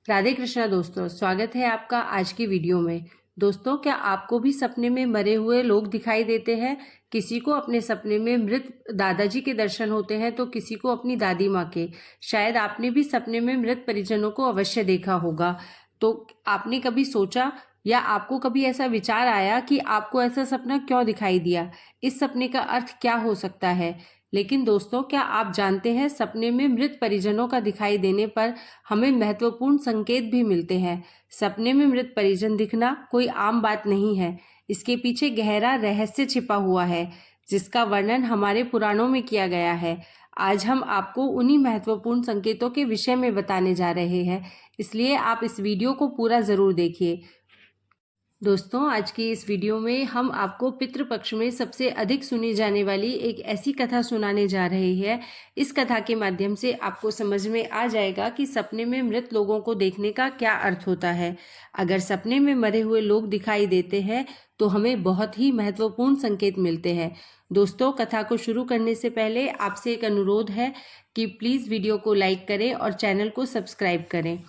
राधे कृष्णा दोस्तों, स्वागत है आपका आज की वीडियो में। दोस्तों, क्या आपको भी सपने में मरे हुए लोग दिखाई देते हैं? किसी को अपने सपने में मृत दादाजी के दर्शन होते हैं तो किसी को अपनी दादी माँ के। शायद आपने भी सपने में मृत परिजनों को अवश्य देखा होगा। तो आपने कभी सोचा या आपको कभी ऐसा विचार आया कि आपको ऐसा सपना क्यों दिखाई दिया? इस सपने का अर्थ क्या हो सकता है? लेकिन दोस्तों, क्या आप जानते हैं सपने में मृत परिजनों का दिखाई देने पर हमें महत्वपूर्ण संकेत भी मिलते हैं। सपने में मृत परिजन दिखना कोई आम बात नहीं है। इसके पीछे गहरा रहस्य छिपा हुआ है, जिसका वर्णन हमारे पुराणों में किया गया है। आज हम आपको उन्हीं महत्वपूर्ण संकेतों के विषय में बताने जा रहे हैं, इसलिए आप इस वीडियो को पूरा जरूर देखिए। दोस्तों, आज की इस वीडियो में हम आपको पितृपक्ष में सबसे अधिक सुनी जाने वाली एक ऐसी कथा सुनाने जा रहे हैं। इस कथा के माध्यम से आपको समझ में आ जाएगा कि सपने में मृत लोगों को देखने का क्या अर्थ होता है। अगर सपने में मरे हुए लोग दिखाई देते हैं तो हमें बहुत ही महत्वपूर्ण संकेत मिलते हैं। दोस्तों, कथा को शुरू करने से पहले आपसे एक अनुरोध है कि प्लीज़ वीडियो को लाइक करें और चैनल को सब्सक्राइब करें।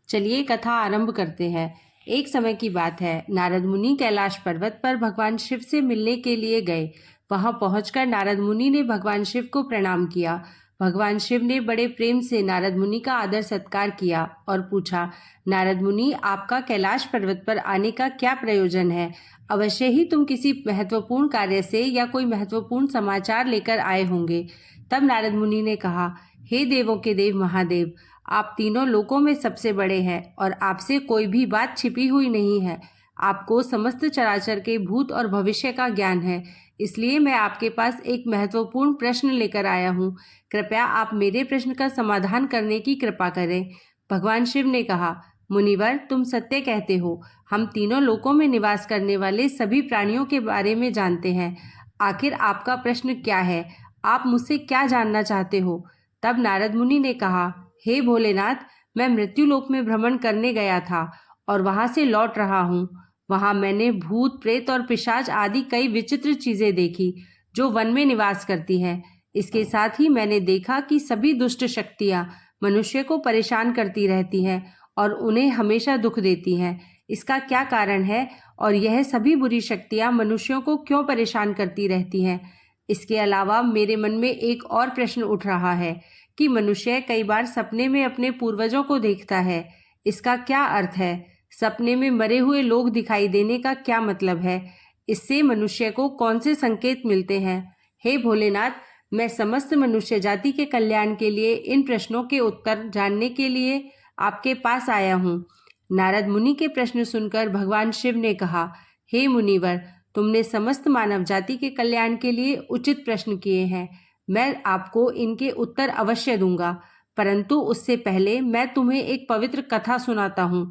चलिए कथा आरंभ करते हैं। एक समय की बात है, नारद मुनि कैलाश पर्वत पर भगवान शिव से मिलने के लिए गए। वहां पहुंचकर नारद मुनि ने भगवान शिव को प्रणाम किया। भगवान शिव ने बड़े प्रेम से नारद मुनि का आदर सत्कार किया और पूछा, नारद मुनि, आपका कैलाश पर्वत पर आने का क्या प्रयोजन है? अवश्य ही तुम किसी महत्वपूर्ण कार्य से या कोई महत्वपूर्ण समाचार लेकर आए होंगे। तब नारद मुनि ने कहा, हे देवों के देव महादेव, आप तीनों लोकों में सबसे बड़े हैं और आपसे कोई भी बात छिपी हुई नहीं है। आपको समस्त चराचर के भूत और भविष्य का ज्ञान है, इसलिए मैं आपके पास एक महत्वपूर्ण प्रश्न लेकर आया हूँ। कृपया आप मेरे प्रश्न का समाधान करने की कृपा करें। भगवान शिव ने कहा, मुनिवर, तुम सत्य कहते हो। हम तीनों लोकों में निवास करने वाले सभी प्राणियों के बारे में जानते हैं। आखिर आपका प्रश्न क्या है? आप मुझसे क्या जानना चाहते हो? तब नारद मुनि ने कहा, हे भोलेनाथ, मैं मृत्युलोक में भ्रमण करने गया था और वहां से लौट रहा हूँ। वहां मैंने भूत, प्रेत और पिशाच आदि कई विचित्र चीजें देखी जो वन में निवास करती हैं। इसके साथ ही मैंने देखा कि सभी दुष्ट शक्तियां मनुष्य को परेशान करती रहती हैं और उन्हें हमेशा दुख देती हैं। इसका क्या कारण है और यह सभी बुरी शक्तियां मनुष्यों को क्यों परेशान करती रहती हैं? इसके अलावा मेरे मन में एक और प्रश्न उठ रहा है कि मनुष्य कई बार सपने में अपने पूर्वजों को देखता है। इसका क्या अर्थ है? सपने में मरे हुए लोग दिखाई देने का क्या मतलब है? इससे मनुष्य को कौन से संकेत मिलते हैं? हे भोलेनाथ, मैं समस्त मनुष्य जाति के कल्याण के लिए इन प्रश्नों के उत्तर जानने के लिए आपके पास आया हूँ। नारद मुनि के प्रश्न सुनकर भगवान शिव ने कहा, हे मुनिवर, तुमने समस्त मानव जाति के कल्याण के लिए उचित प्रश्न किए हैं। मैं आपको इनके उत्तर अवश्य दूंगा, परंतु उससे पहले मैं तुम्हें एक पवित्र कथा सुनाता हूँ।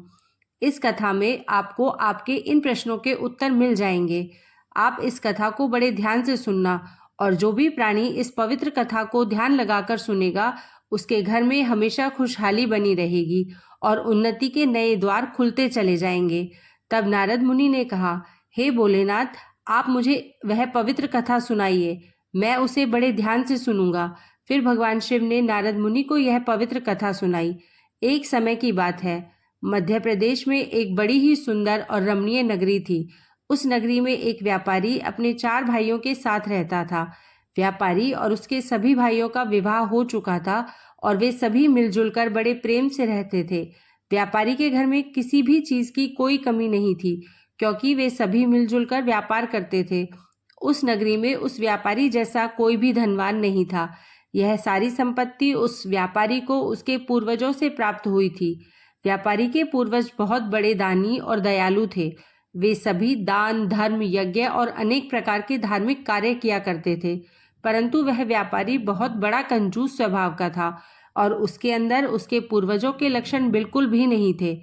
इस कथा में आपको आपके इन प्रश्नों के उत्तर मिल जाएंगे। आप इस कथा को बड़े ध्यान से सुनना और जो भी प्राणी इस पवित्र कथा को ध्यान लगाकर सुनेगा, उसके घर में हमेशा खुशहाली बनी रहेगी और उन्नति के नए द्वार खुलते चले जाएंगे। तब नारद मुनि ने कहा, हे भोलेनाथ, आप मुझे वह पवित्र कथा सुनाइए, मैं उसे बड़े ध्यान से सुनूंगा। फिर भगवान शिव ने नारद मुनि को यह पवित्र कथा सुनाई। एक समय की बात है, मध्य प्रदेश में एक बड़ी ही सुंदर और रमणीय नगरी थी। उस नगरी में एक व्यापारी अपने 4 भाइयों के साथ रहता था। व्यापारी और उसके सभी भाइयों का विवाह हो चुका था और वे सभी मिलजुल कर बड़े प्रेम से रहते थे। व्यापारी के घर में किसी भी चीज की कोई कमी नहीं थी, क्योंकि वे सभी मिलजुल कर व्यापार करते थे। उस नगरी में उस व्यापारी जैसा कोई भी धनवान नहीं था। यह सारी संपत्ति उस व्यापारी को उसके पूर्वजों से प्राप्त हुई थी। व्यापारी के पूर्वज बहुत बड़े दानी और दयालु थे। वे सभी दान, धर्म, यज्ञ और अनेक प्रकार के धार्मिक कार्य किया करते थे। परंतु वह व्यापारी बहुत बड़ा कंजूस स्वभाव का था और उसके अंदर उसके पूर्वजों के लक्षण बिल्कुल भी नहीं थे।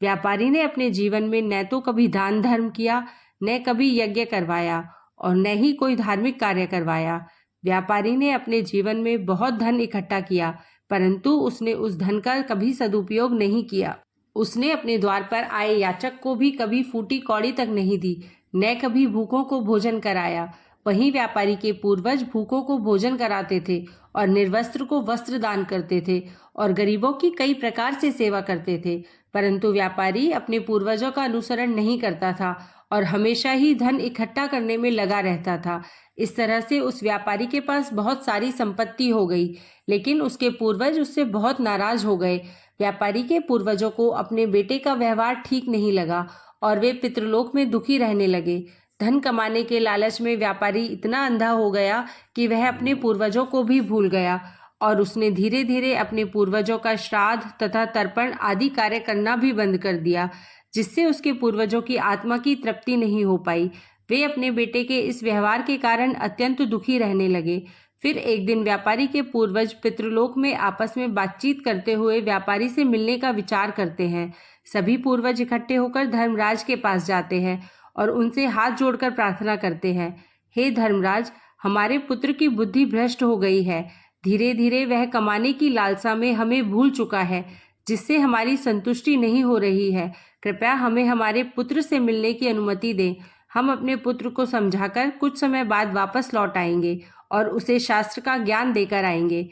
व्यापारी ने अपने जीवन में न तो कभी दान धर्म किया, न कभी यज्ञ करवाया और न ही कोई धार्मिक कार्य करवाया। व्यापारी ने अपने जीवन में बहुत धन इकट्ठा किया, परंतु उसने उस धन का कभी सदुपयोग नहीं किया। उसने अपने द्वार पर आए याचक को भी कभी फूटी कौड़ी तक नहीं दी, न कभी भूखों को भोजन कराया। वहीं व्यापारी के पूर्वज भूखों को भोजन कराते थे और निर्वस्त्र को वस्त्र दान करते थे और गरीबों की कई प्रकार से सेवा करते थे। परंतु व्यापारी अपने पूर्वजों का अनुसरण नहीं करता था और हमेशा ही धन इकट्ठा करने में लगा रहता था। इस तरह से उस व्यापारी के पास बहुत सारी संपत्ति हो गई, लेकिन उसके पूर्वज उससे बहुत नाराज हो गए। व्यापारी के पूर्वजों को अपने बेटे का व्यवहार ठीक नहीं लगा और वे पितृलोक में दुखी रहने लगे। धन कमाने के लालच में व्यापारी इतना अंधा हो गया कि वह अपने पूर्वजों को भी भूल गया और उसने धीरे धीरे अपने पूर्वजों का श्राद्ध तथा तर्पण आदि कार्य करना भी बंद कर दिया, जिससे उसके पूर्वजों की आत्मा की तृप्ति नहीं हो पाई। वे अपने बेटे के इस व्यवहार के कारण अत्यंत दुखी रहने लगे। फिर एक दिन व्यापारी के पूर्वज पितृलोक में आपस में बातचीत करते हुए व्यापारी से मिलने का विचार करते हैं। सभी पूर्वज इकट्ठे होकर धर्मराज के पास जाते हैं और उनसे हाथ जोड़कर प्रार्थना करते हैं। हे धर्मराज, हमारे पुत्र की बुद्धि भ्रष्ट हो गई है। धीरे धीरे वह कमाने की लालसा में हमें भूल चुका है, जिससे हमारी संतुष्टि नहीं हो रही है। कृपया हमें हमारे पुत्र से मिलने की अनुमति दें। हम अपने पुत्र को समझाकर कुछ समय बाद वापस लौट आएंगे और उसे शास्त्र का ज्ञान देकर आएंगे।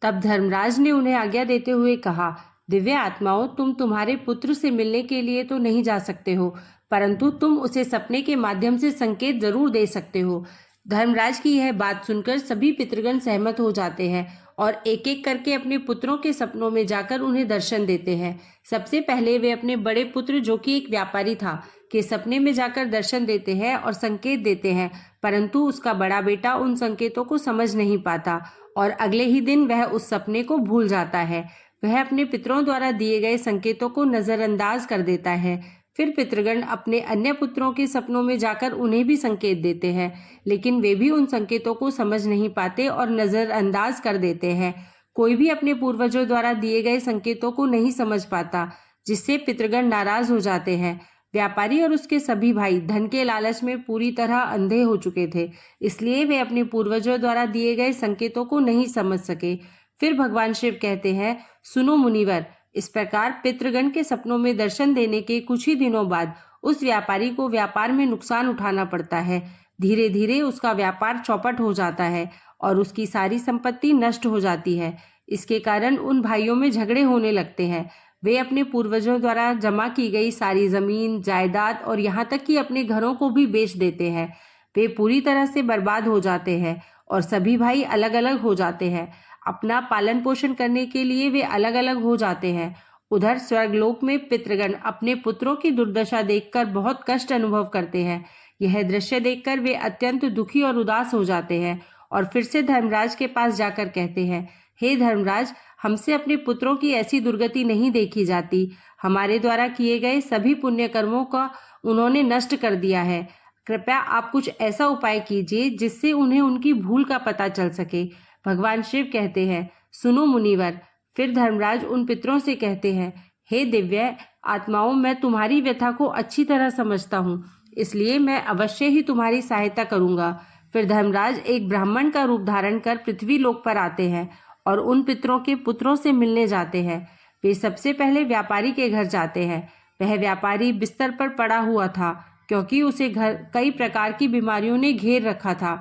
तब धर्मराज ने उन्हें आज्ञा देते हुए कहा, दिव्य आत्माओं, तुम तुम्हारे पुत्र से मिलने के लिए तो नहीं जा सकते हो, परंतु तुम उसे सपने के माध्यम से संकेत जरूर दे सकते हो। धर्मराज की यह बात सुनकर सभी पितृगण सहमत हो जाते हैं और एक एक करके अपने पुत्रों के सपनों में जाकर उन्हें दर्शन देते हैं। सबसे पहले वे अपने बड़े पुत्र, जो कि एक व्यापारी था, के सपने में जाकर दर्शन देते हैं और संकेत देते हैं, परंतु उसका बड़ा बेटा उन संकेतों को समझ नहीं पाता और अगले ही दिन वह उस सपने को भूल जाता है। वह अपने पितरों द्वारा दिए गए संकेतों को नजरअंदाज कर देता है। फिर पितृगण अपने अन्य पुत्रों के सपनों में जाकर उन्हें भी संकेत देते हैं, लेकिन वे भी उन संकेतों को समझ नहीं पाते और नजरअंदाज कर देते हैं। कोई भी अपने पूर्वजों द्वारा दिए गए संकेतों को नहीं समझ पाता, जिससे पितृगण नाराज हो जाते हैं। व्यापारी और उसके सभी भाई धन के लालच में पूरी तरह अंधे हो चुके थे, इसलिए वे अपने पूर्वजों द्वारा दिए गए संकेतों को नहीं समझ सके। फिर भगवान शिव कहते हैं, सुनो मुनिवर, इस प्रकार पितृगण के सपनों में दर्शन देने के कुछ ही दिनों बाद उस व्यापारी को व्यापार में नुकसान उठाना पड़ता है। धीरे धीरे उसका व्यापार चौपट हो जाता है और उसकी सारी संपत्ति नष्ट हो जाती है। इसके कारण उन भाइयों में झगड़े होने लगते हैं। वे अपने पूर्वजों द्वारा जमा की गई सारी जमीन जायदाद और यहाँ तक कि अपने घरों को भी बेच देते हैं। वे पूरी तरह से बर्बाद हो जाते हैं और सभी भाई अलग अलग हो जाते हैं। अपना पालन पोषण करने के लिए वे अलग अलग हो जाते हैं। उधर स्वर्गलोक में पितृगण अपने पुत्रों की दुर्दशा देखकर बहुत कष्ट अनुभव करते हैं। यह दृश्य देखकर वे अत्यंत दुखी और उदास हो जाते हैं और फिर से धर्मराज के पास जाकर कहते हैं, हे धर्मराज, हमसे अपने पुत्रों की ऐसी दुर्गति नहीं देखी जाती। हमारे द्वारा किए गए सभी पुण्य कर्मों का उन्होंने नष्ट कर दिया है। कृपया आप कुछ ऐसा उपाय कीजिए जिससे उन्हें उनकी भूल का पता चल सके। भगवान शिव कहते हैं, सुनो मुनिवर। फिर धर्मराज उन पितरों से कहते हैं, हे दिव्य आत्माओं, मैं तुम्हारी व्यथा को अच्छी तरह समझता हूँ, इसलिए मैं अवश्य ही तुम्हारी सहायता करूँगा। फिर धर्मराज एक ब्राह्मण का रूप धारण कर पृथ्वी लोक पर आते हैं और उन पितरों के पुत्रों से मिलने जाते हैं। वे सबसे पहले व्यापारी के घर जाते हैं। वह व्यापारी बिस्तर पर पड़ा हुआ था, क्योंकि उसे घर कई प्रकार की बीमारियों ने घेर रखा था।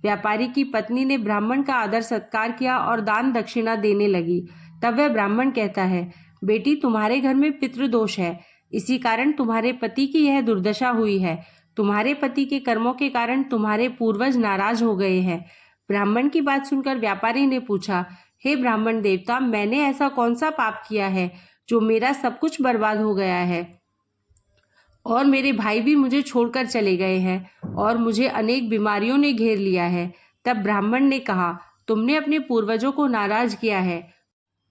व्यापारी की पत्नी ने ब्राह्मण का आदर सत्कार किया और दान दक्षिणा देने लगी। तब वह ब्राह्मण कहता है, बेटी, तुम्हारे घर में पितृदोष है, इसी कारण तुम्हारे पति की यह दुर्दशा हुई है। तुम्हारे पति के कर्मों के कारण तुम्हारे पूर्वज नाराज हो गए हैं। ब्राह्मण की बात सुनकर व्यापारी ने पूछा, हे ब्राह्मण देवता, मैंने ऐसा कौन सा पाप किया है जो मेरा सब कुछ बर्बाद हो गया है और मेरे भाई भी मुझे छोड़कर चले गए हैं और मुझे अनेक बीमारियों ने घेर लिया है। तब ब्राह्मण ने कहा, तुमने अपने पूर्वजों को नाराज किया है।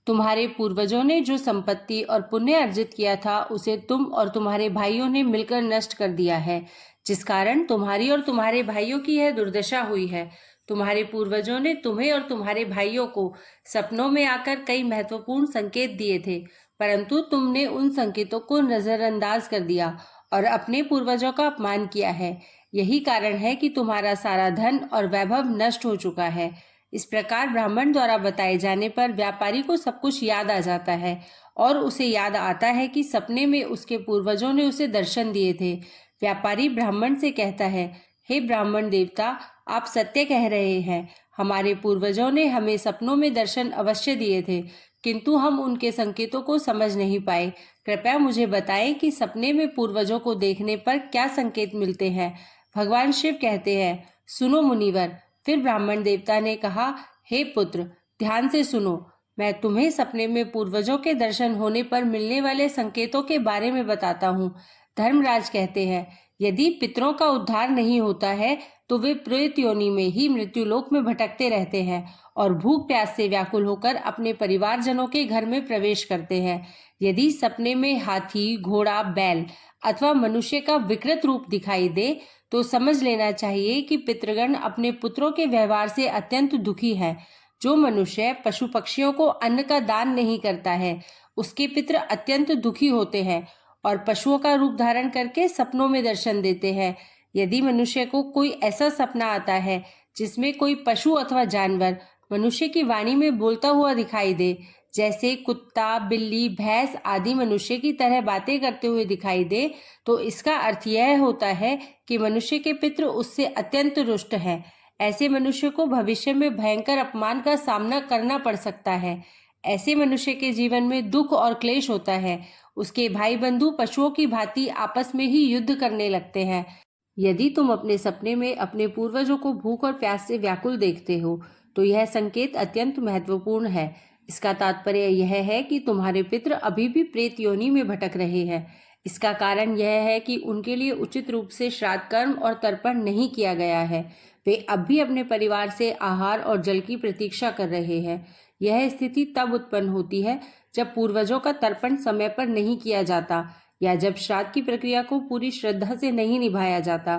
तुम्हारे पूर्वजों ने जो संपत्ति और पुण्य अर्जित किया था उसे तुम और तुम्हारे भाइयों ने मिलकर नष्ट कर दिया है, जिस कारण तुम्हारी और तुम्हारे भाइयों की यह दुर्दशा हुई है। तुम्हारे पूर्वजों ने तुम्हें और तुम्हारे भाइयों को सपनों में आकर कई महत्वपूर्ण संकेत दिए थे, परंतु तुमने उन संकेतों को नजरअंदाज कर दिया और अपने पूर्वजों का अपमान किया है। यही कारण है कि तुम्हारा सारा धन और वैभव नष्ट हो चुका है। इस प्रकार ब्राह्मण द्वारा बताए जाने पर व्यापारी को सब कुछ याद आ जाता है और उसे याद आता है कि सपने में उसके पूर्वजों ने उसे दर्शन दिए थे। व्यापारी ब्राह्मण से कहता है, हे ब्राह्मण देवता, आप सत्य कह रहे हैं। हमारे पूर्वजों ने हमें सपनों में दर्शन अवश्य दिए थे, किंतु हम उनके संकेतों को समझ नहीं पाए। कृपया मुझे बताएं कि सपने में पूर्वजों को देखने पर क्या संकेत मिलते हैं। भगवान शिव कहते हैं, सुनो मुनिवर। फिर ब्राह्मण देवता ने कहा, हे पुत्र, ध्यान से सुनो। मैं तुम्हें सपने में पूर्वजों के दर्शन होने पर मिलने वाले संकेतों के बारे में बताता हूँ। धर्मराज कहते हैं, यदि पितरों का उद्धार नहीं होता है तो वे प्रेत योनि में ही मृत्युलोक में भटकते रहते हैं और भूख प्यास से व्याकुल होकर अपने परिवारजनों के घर में प्रवेश करते हैं। यदि सपने में हाथी, घोड़ा, बैल अथवा मनुष्य का विकृत रूप दिखाई दे तो समझ लेना चाहिए कि पितृगण अपने पुत्रों के व्यवहार से अत्यंत दुखी हैं। जो मनुष्य पशु पक्षियों को अन्न का दान नहीं करता है, उसके पितृ अत्यंत दुखी होते हैं और पशुओं का रूप धारण करके सपनों में दर्शन देते हैं। यदि मनुष्य को कोई ऐसा सपना आता है जिसमें कोई पशु अथवा जानवर मनुष्य की वाणी में बोलता हुआ दिखाई दे, जैसे कुत्ता, बिल्ली, भैंस आदि मनुष्य की तरह बातें करते हुए दिखाई दे, तो इसका अर्थ यह होता है कि मनुष्य के पितृ उससे अत्यंत रुष्ट हैं। ऐसे मनुष्य को भविष्य में भयंकर अपमान का सामना करना पड़ सकता है। ऐसे मनुष्य के जीवन में दुख और क्लेश होता है। उसके भाई बंधु पशुओं की भांति आपस में ही युद्ध करने लगते हैं। यदि तुम अपने सपने में अपने पूर्वजों को भूख और प्यास से व्याकुल देखते हो तो यह संकेत अत्यंत महत्वपूर्ण है। इसका तात्पर्य यह है कि तुम्हारे पितृ अभी भी प्रेत योनि में भटक रहे हैं। इसका कारण यह है कि उनके लिए उचित रूप से श्राद्ध कर्म और तर्पण नहीं किया गया है। वे अब भी अपने परिवार से आहार और जल की प्रतीक्षा कर रहे हैं। यह स्थिति तब उत्पन्न होती है जब पूर्वजों का तर्पण समय पर नहीं किया जाता या जब श्राद्ध की प्रक्रिया को पूरी श्रद्धा से नहीं निभाया जाता।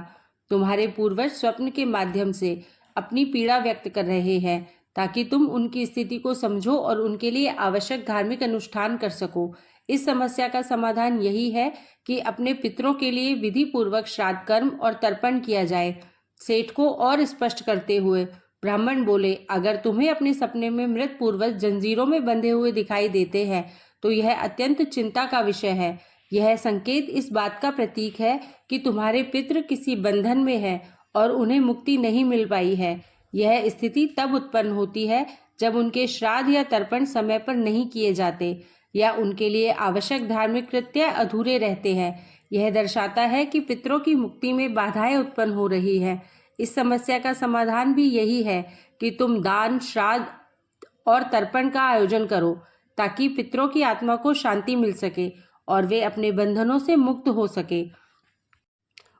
तुम्हारे पूर्वज स्वप्न के माध्यम से अपनी पीड़ा व्यक्त कर रहे हैं ताकि तुम उनकी स्थिति को समझो और उनके लिए आवश्यक धार्मिक अनुष्ठान कर सको। इस समस्या का समाधान यही है कि अपने पितरों के लिए विधि पूर्वक श्राद्ध कर्म और तर्पण किया जाए। सेठ को और स्पष्ट करते हुए ब्राह्मण बोले, अगर तुम्हें अपने सपने में मृत पूर्वज जंजीरों में बंधे हुए दिखाई देते हैं तो यह अत्यंत चिंता का विषय है। यह संकेत इस बात का प्रतीक है कि तुम्हारे पितृ किसी बंधन में हैं और उन्हें मुक्ति नहीं मिल पाई है। यह स्थिति तब उत्पन्न होती है जब उनके श्राद्ध या तर्पण समय पर नहीं किए जाते या उनके लिए आवश्यक धार्मिक कृत्य अधूरे रहते हैं। यह दर्शाता है कि पितरों की मुक्ति में बाधाएं उत्पन्न हो रही है। इस समस्या का समाधान भी यही है कि तुम दान, श्राद्ध और तर्पण का आयोजन करो ताकि पितरों की आत्मा को शांति मिल सके और वे अपने बंधनों से मुक्त हो सके।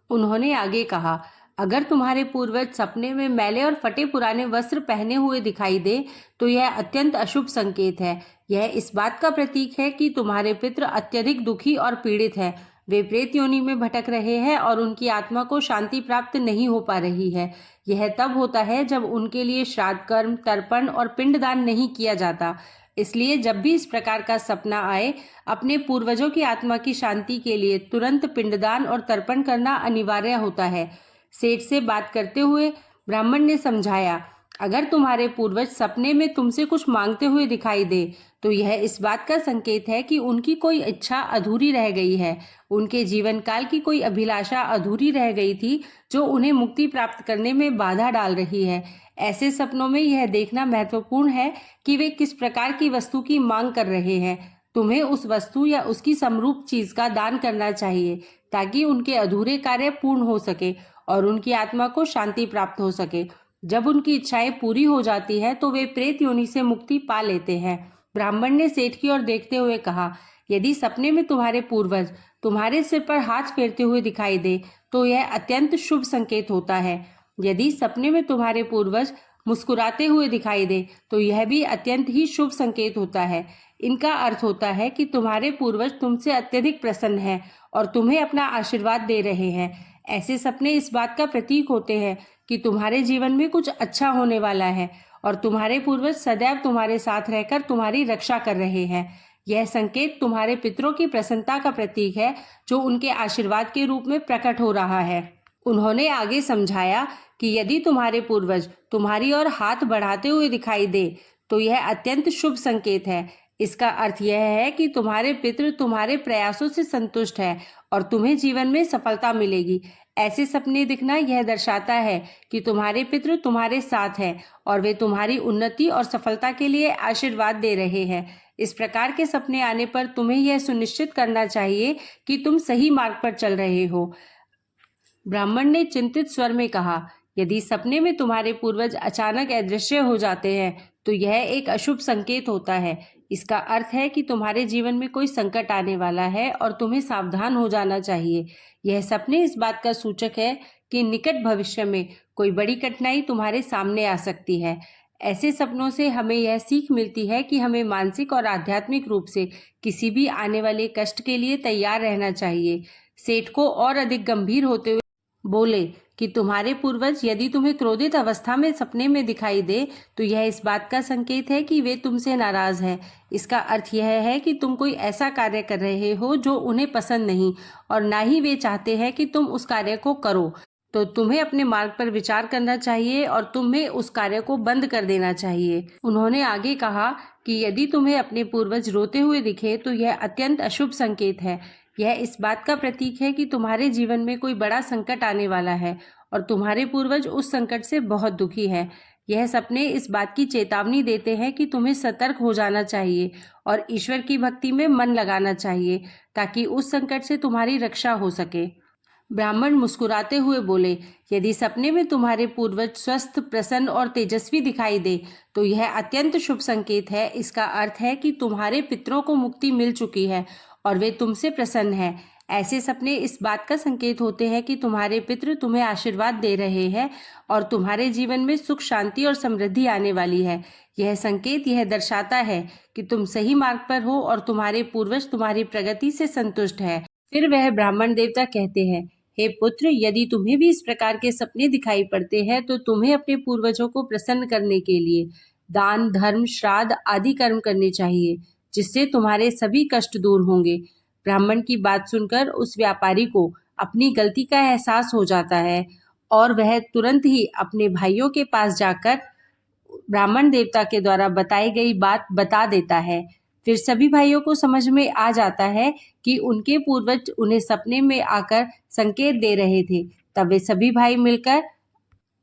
उन्होंने आगे कहा, अगर तुम्हारे पूर्वज सपने में मैले और फटे पुराने वस्त्र पहने हुए दिखाई दे तो यह अत्यंत अशुभ संकेत है। यह इस बात का प्रतीक है कि तुम्हारे पितृ अत्यधिक दुखी और पीड़ित हैं। वे प्रेत योनि में भटक रहे हैं और उनकी आत्मा को शांति प्राप्त नहीं हो पा रही है। यह तब होता है जब उनके लिए श्राद्ध कर्म, तर्पण और पिंडदान नहीं किया जाता। इसलिए जब भी इस प्रकार का सपना आए, अपने पूर्वजों की आत्मा की शांति के लिए तुरंत पिंडदान और तर्पण करना अनिवार्य होता है। सेठ से बात करते हुए ब्राह्मण ने समझाया, अगर तुम्हारे पूर्वज सपने में तुमसे कुछ मांगते हुए दिखाई दे तो यह इस बात का संकेत है कि उनकी कोई इच्छा अधूरी रह गई है। उनके जीवन काल की कोई अभिलाषा अधूरी रह गई थी जो उन्हें मुक्ति प्राप्त करने में बाधा डाल रही है। ऐसे सपनों में यह देखना महत्वपूर्ण है कि वे किस प्रकार की वस्तु की मांग कर रहे हैं। तुम्हें उस वस्तु या उसकी समरूप चीज का दान करना चाहिए ताकि उनके अधूरे कार्य पूर्ण हो सके और उनकी आत्मा को शांति प्राप्त हो सके। जब उनकी इच्छाएं पूरी हो जाती है तो वे प्रेत योनि से मुक्ति पा लेते हैं। ब्राह्मण ने सेठ की ओर देखते हुए कहा, यदि सपने में तुम्हारे पूर्वज तुम्हारे सिर पर हाथ फेरते हुए दिखाई दे तो यह अत्यंत शुभ संकेत होता है। यदि सपने में तुम्हारे पूर्वज मुस्कुराते हुए दिखाई दे तो यह भी अत्यंत ही शुभ संकेत होता है। इनका अर्थ होता है कि तुम्हारे पूर्वज तुमसे अत्यधिक प्रसन्न हैं और तुम्हें अपना आशीर्वाद दे रहे हैं। ऐसे सपने इस बात का प्रतीक होते हैं कि तुम्हारे जीवन में कुछ अच्छा होने वाला है और तुम्हारे पूर्वज सदैव तुम्हारे साथ रहकर तुम्हारी रक्षा कर रहे हैं। यह संकेत तुम्हारे पितरों की प्रसन्नता का प्रतीक है जो उनके आशीर्वाद के रूप में प्रकट हो रहा है। उन्होंने आगे समझाया कि यदि तुम्हारे पूर्वज तुम्हारी ओर हाथ बढ़ाते हुए दिखाई दे तो यह अत्यंत शुभ संकेत है। इसका अर्थ यह है कि तुम्हारे पितृ तुम्हारे प्रयासों से संतुष्ट है और तुम्हें जीवन में सफलता मिलेगी। ऐसे सपने दिखना यह दर्शाता है कि तुम्हारे पितृ तुम्हारे साथ हैं और वे तुम्हारी उन्नति और सफलता के लिए आशीर्वाद दे रहे हैं। इस प्रकार के सपने आने पर तुम्हें यह सुनिश्चित करना चाहिए कि तुम सही मार्ग पर चल रहे हो। ब्राह्मण ने चिंतित स्वर में कहा, यदि सपने में तुम्हारे पूर्वज अचानक अदृश्य हो जाते हैं तो यह एक अशुभ संकेत होता है। इसका अर्थ है कि तुम्हारे जीवन में कोई संकट आने वाला है और तुम्हें सावधान हो जाना चाहिए। यह सपने इस बात का सूचक है कि निकट भविष्य में कोई बड़ी कठिनाई तुम्हारे सामने आ सकती है। ऐसे सपनों से हमें यह सीख मिलती है कि हमें मानसिक और आध्यात्मिक रूप से किसी भी आने वाले कष्ट के लिए तैयार रहना चाहिए। सेठ को और अधिक गंभीर होते हुए बोले कि तुम्हारे पूर्वज यदि तुम्हें क्रोधित अवस्था में सपने में दिखाई दे तो यह इस बात का संकेत है कि वे तुमसे नाराज हैं। इसका अर्थ यह है कि तुम कोई ऐसा कार्य कर रहे हो जो उन्हें पसंद नहीं और ना ही वे चाहते हैं कि तुम उस कार्य को करो। तो तुम्हें अपने मार्ग पर विचार करना चाहिए और तुम्हें उस कार्य को बंद कर देना चाहिए। उन्होंने आगे कहा कि यदि तुम्हें अपने पूर्वज रोते हुए दिखे तो यह अत्यंत अशुभ संकेत है। यह इस बात का प्रतीक है कि तुम्हारे जीवन में कोई बड़ा संकट आने वाला है और तुम्हारे पूर्वज उस संकट से बहुत दुखी हैं। यह सपने इस बात की चेतावनी देते हैं कि तुम्हें सतर्क हो जाना चाहिए और ईश्वर की भक्ति में मन लगाना चाहिए ताकि उस संकट से तुम्हारी रक्षा हो सके। ब्राह्मण मुस्कुराते हुए बोले, यदि सपने में तुम्हारे पूर्वज स्वस्थ, प्रसन्न और तेजस्वी दिखाई दे तो यह अत्यंत शुभ संकेत है। इसका अर्थ है कि तुम्हारे पितरों को मुक्ति मिल चुकी है और वे तुमसे प्रसन्न हैं। ऐसे सपने इस बात का संकेत होते हैं कि तुम्हारे पितृ तुम्हें आशीर्वाद दे रहे हैं और तुम्हारे जीवन में सुख, शांति और समृद्धि आने वाली है। यह संकेत यह दर्शाता है कि तुम सही मार्ग पर हो और तुम्हारे पूर्वज तुम्हारी प्रगति से संतुष्ट है। फिर वह ब्राह्मण देवता कहते हैं, हे पुत्र, यदि तुम्हें भी इस प्रकार के सपने दिखाई पड़ते हैं तो तुम्हें अपने पूर्वजों को प्रसन्न करने के लिए दान, धर्म, श्राद्ध आदि कर्म करने चाहिए, जिससे तुम्हारे सभी कष्ट दूर होंगे। ब्राह्मण की बात सुनकर उस व्यापारी को अपनी गलती का एहसास हो जाता है और वह तुरंत ही अपने भाइयों के पास जाकर ब्राह्मण देवता के द्वारा बताई गई बात बता देता है। फिर सभी भाइयों को समझ में आ जाता है कि उनके पूर्वज उन्हें सपने में आकर संकेत दे रहे थे। तब वे सभी भाई मिलकर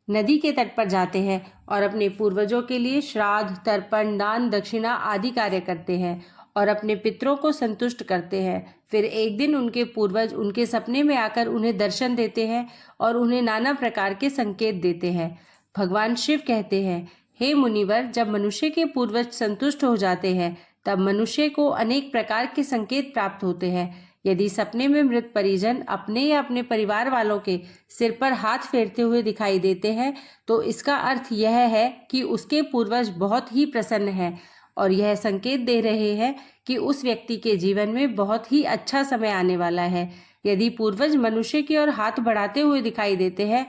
नदी के तट पर जाते हैं और अपने पूर्वजों के लिए श्राद्ध, तर्पण, दान, दक्षिणा आदि कार्य करते हैं और अपने पितरों को संतुष्ट करते हैं। फिर एक दिन उनके पूर्वज उनके सपने में आकर उन्हें दर्शन देते हैं और उन्हें नाना प्रकार के संकेत देते हैं। भगवान शिव कहते हैं, हे मुनिवर, जब मनुष्य के पूर्वज संतुष्ट हो जाते हैं तब मनुष्य को अनेक प्रकार के संकेत प्राप्त होते हैं। यदि सपने में मृत परिजन अपने या अपने परिवार वालों के सिर पर हाथ फेरते हुए दिखाई देते हैं तो इसका अर्थ यह है कि उसके पूर्वज बहुत ही प्रसन्न हैं और यह संकेत दे रहे हैं कि उस व्यक्ति के जीवन में बहुत ही अच्छा समय आने वाला है। यदि पूर्वज मनुष्य की ओर हाथ बढ़ाते हुए दिखाई देते हैं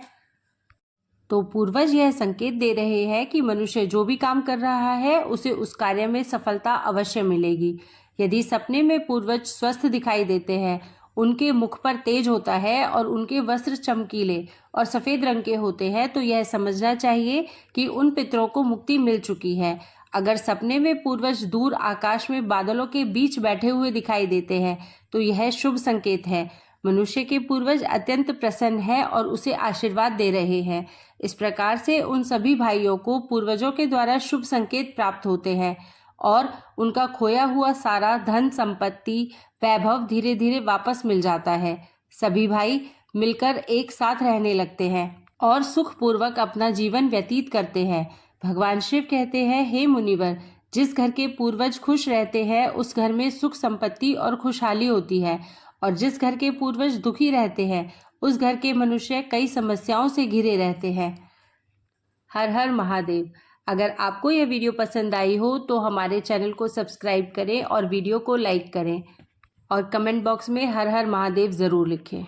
तो पूर्वज यह संकेत दे रहे हैं कि मनुष्य जो भी काम कर रहा है उसे उस कार्य में सफलता अवश्य मिलेगी। यदि सपने में पूर्वज स्वस्थ दिखाई देते हैं, उनके मुख पर तेज होता है और उनके वस्त्र चमकीले और सफ़ेद रंग के होते हैं तो यह समझना चाहिए कि उन पितरों को मुक्ति मिल चुकी है। अगर सपने में पूर्वज दूर आकाश में बादलों के बीच बैठे हुए दिखाई देते हैं तो यह शुभ संकेत है। मनुष्य के पूर्वज अत्यंत प्रसन्न हैं और उसे आशीर्वाद दे रहे हैं। इस प्रकार से उन सभी भाइयों को पूर्वजों के द्वारा शुभ संकेत प्राप्त होते हैं और उनका खोया हुआ सारा धन, संपत्ति, वैभव धीरे धीरे वापस मिल जाता है। सभी भाई मिलकर एक साथ रहने लगते हैं और सुखपूर्वक अपना जीवन व्यतीत करते हैं। भगवान शिव कहते हैं, हे मुनिवर, जिस घर के पूर्वज खुश रहते हैं उस घर में सुख, संपत्ति और खुशहाली होती है और जिस घर के पूर्वज दुखी रहते हैं उस घर के मनुष्य कई समस्याओं से घिरे रहते हैं। हर हर महादेव। अगर आपको यह वीडियो पसंद आई हो तो हमारे चैनल को सब्सक्राइब करें और वीडियो को लाइक करें और कमेंट बॉक्स में हर हर महादेव ज़रूर लिखें।